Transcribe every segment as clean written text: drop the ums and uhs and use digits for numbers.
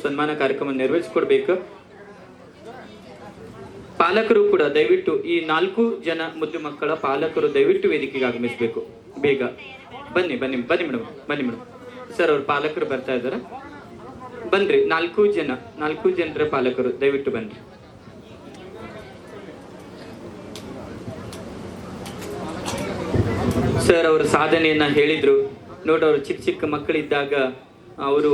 ಸನ್ಮಾನ ಕಾರ್ಯಕ್ರಮ ನೆರವೇರಿಸಿಕೊಡ್ಬೇಕು. ಪಾಲಕರು ಕೂಡ ದಯವಿಟ್ಟು ಈ 4 ಜನ ಮುದ್ದು ಮಕ್ಕಳ ಪಾಲಕರು ದಯವಿಟ್ಟು ವೇದಿಕೆಗೆ ಆಗಮಿಸಬೇಕು. ಬೇಗ ಬನ್ನಿ ಬನ್ನಿ ಬನ್ನಿ ಮೇಡಮ್, ಬನ್ನಿ ಮೇಡಮ್. ಸರ್ ಅವ್ರ ಪಾಲಕರು ಬರ್ತಾ ಇದಾರೆ, ಬನ್ರಿ. 4 ಜನರ ಪಾಲಕರು ದಯವಿಟ್ಟು ಬನ್ರಿ. ಸರ್ ಅವರ ಸಾಧನೆಯನ್ನ ಹೇಳಿದ್ರು ನೋಡಿ. ಅವರು ಚಿಕ್ಕ ಚಿಕ್ಕ ಮಕ್ಕಳಿದ್ದಾಗ ಅವರು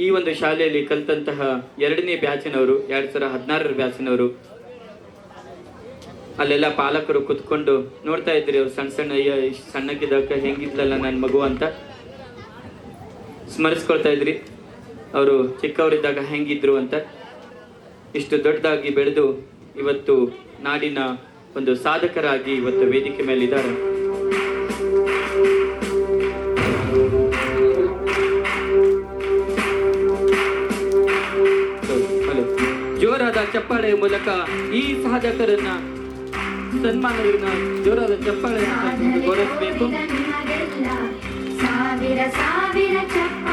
ಈ ಒಂದು ಶಾಲೆಯಲ್ಲಿ ಕಲಿತಂತಹ 2ನೇ ಬ್ಯಾಚಿನವರು, 2016ರ ಬ್ಯಾಚಿನವರು. ಅಲ್ಲೆಲ್ಲ ಪಾಲಕರು ಕುತ್ಕೊಂಡು ನೋಡ್ತಾ ಇದ್ರಿ ಅವ್ರು ಸಣ್ಣ ಅಯ್ಯ ಸಣ್ಣಕ್ಕಿದ್ದಾಗ ಹೆಂಗಿದ್ಲಲ್ಲ ನನ್ನ ಮಗು ಅಂತ ಸ್ಮರಿಸ್ಕೊಳ್ತಾ ಇದ್ರಿ. ಅವರು ಚಿಕ್ಕವರಿದ್ದಾಗ ಹೆಂಗಿದ್ರು ಅಂತ. ಇಷ್ಟು ದೊಡ್ಡದಾಗಿ ಬೆಳೆದು ಇವತ್ತು ನಾಡಿನ ಒಂದು ಸಾಧಕರಾಗಿ ಇವತ್ತು ವೇದಿಕೆ ಮೇಲೆ ಇದ್ದಾರೆ. ಜೋರಾದ ಚಪ್ಪಾಳೆ ಮೂಲಕ ಈ ಸಾಧಕರನ್ನ ಸನ್ಮಾನವನ್ನ ಜೋರಾದ ಚಪ್ಪಾಳೆ ಗೌರವಿಸಬೇಕು. ಸಾವಿರ ಸಾವಿರ ಚಪ್ಪಾಳೆ